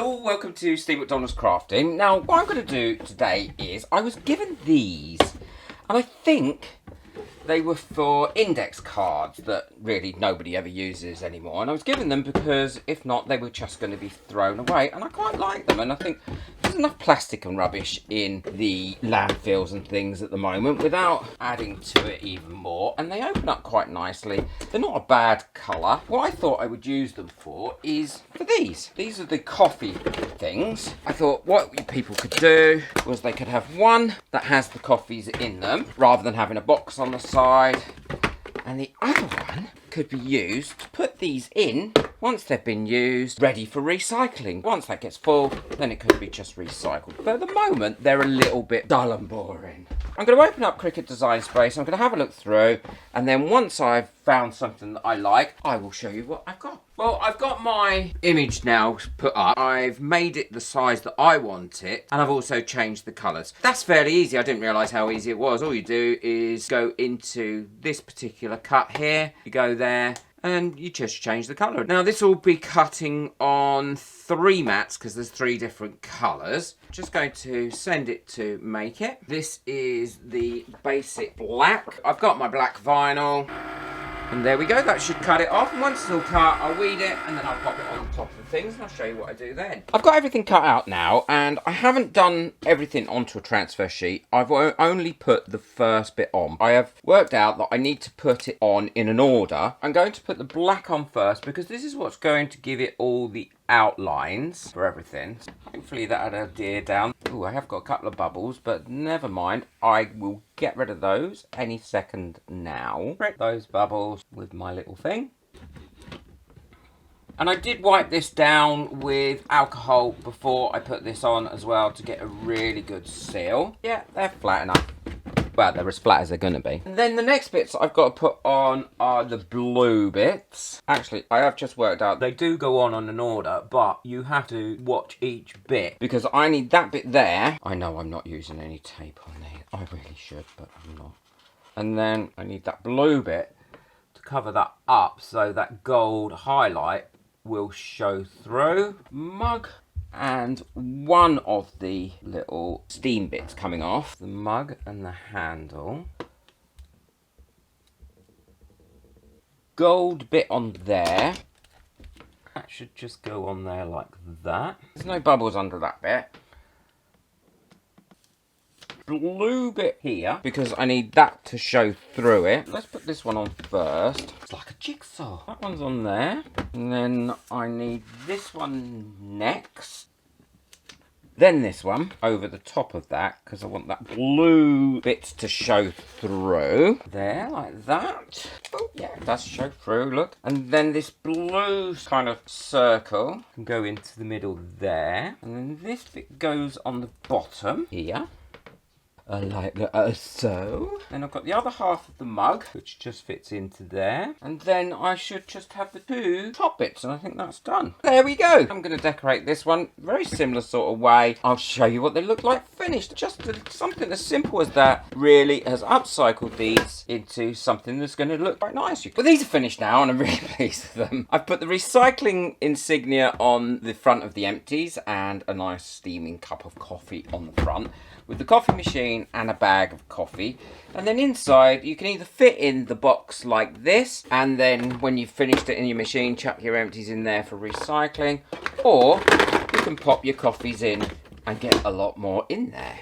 Hello, welcome to Steve McDonald's Crafting. Now, what I'm going to do today is, I was given these, and I think they were for index cards that really nobody ever uses anymore. And I was given them because, if not, they were just going to be thrown away. And I quite like them, and I think there's enough plastic and rubbish in the landfills and things at the moment without adding to it even more. And they open up quite nicely. They're not a bad colour. What I thought I would use them for is for these. These are the coffee things. I thought what people could do was they could have one that has the coffees in them, rather than having a box on the side. And the other one could be used to put these in once they've been used, ready for recycling. Once that gets full, then it could be just recycled. But at the moment, they're a little bit dull and boring. I'm going to open up Cricut Design Space. I'm going to have a look through, and then once I've found something that I like, I will show you what I've got. Well, I've got my image now put up. I've made it the size that I want it, and I've also changed the colours. That's fairly easy. I didn't realise how easy it was. All you do is go into this particular cut here. You go there, and you just change the colour. Now, this will be cutting on 3 mats because there's 3 different colours. Just going to send it to make it. This is the basic black. I've got my black vinyl. And there we go, that should cut it off. And once it's all cut, I'll weed it, and then I'll pop it on top of things, and I'll show you what I do then. I've got everything cut out now, and I haven't done everything onto a transfer sheet. I've only put the first bit on. I have worked out that I need to put it on in an order. I'm going to put the black on first, because this is what's going to give it all the outlines for everything. Hopefully that'll adhere down. Oh, I have got a couple of bubbles, but never mind. I will get rid of those any second now. Break those bubbles with my little thing. And I did wipe this down with alcohol before I put this on as well to get a really good seal. Yeah, they're flat enough. Well, they're as flat as they're going to be. And then the next bits I've got to put on are the blue bits. Actually, I have just worked out they do go on an order, but you have to watch each bit because I need that bit there. I know I'm not using any tape on these. I really should, but I'm not. And then I need that blue bit to cover that up so that gold highlight will show through. Mug. And one of the little steam bits coming off, the mug and the handle. Gold bit on there. That should just go on there like that. There's no bubbles under that bit. Blue bit here, because I need that to show through it. Let's put this one on first. It's like a jigsaw. That one's on there. And then I need this one next. Then this one over the top of that, because I want that blue bit to show through. There, like that. Oh, yeah, it does show through, look. And then this blue kind of circle can go into the middle there. And then this bit goes on the bottom here. Like so. Then I've got the other half of the mug, which just fits into there. And then I should just have the 2 top bits, and I think that's done. There we go. I'm going to decorate this one very similar sort of way. I'll show you what they look like finished. Just something as simple as that really has upcycled these into something that's going to look quite nice. But these are finished now, and I'm really pleased with them. I've put the recycling insignia on the front of the empties and a nice steaming cup of coffee on the front, with the coffee machine and a bag of coffee. And then inside you can either fit in the box like this, and then when you've finished it in your machine, chuck your empties in there for recycling, or you can pop your coffees in and get a lot more in there.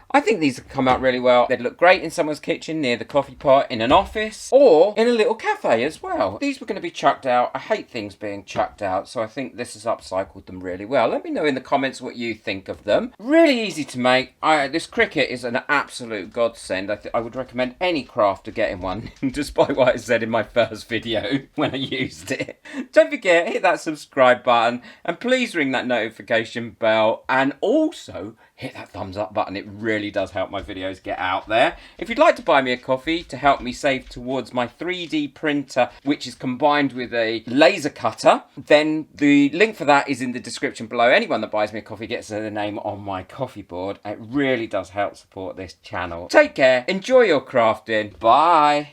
I think these have come out really well. They'd look great in someone's kitchen, near the coffee pot, in an office, or in a little cafe as well. These were going to be chucked out. I hate things being chucked out, so I think this has upcycled them really well. Let me know in the comments what you think of them. Really easy to make. This Cricut is an absolute godsend. I would recommend any crafter getting one, despite what I said in my first video when I used it. Don't forget, hit that subscribe button, and please ring that notification bell, and also hit that thumbs up button. It really does help my videos get out there. If you'd like to buy me a coffee to help me save towards my 3D printer, which is combined with a laser cutter, then the link for that is in the description below. Anyone that buys me a coffee gets their name on my coffee board. It really does help support this channel. Take care, enjoy your crafting, bye.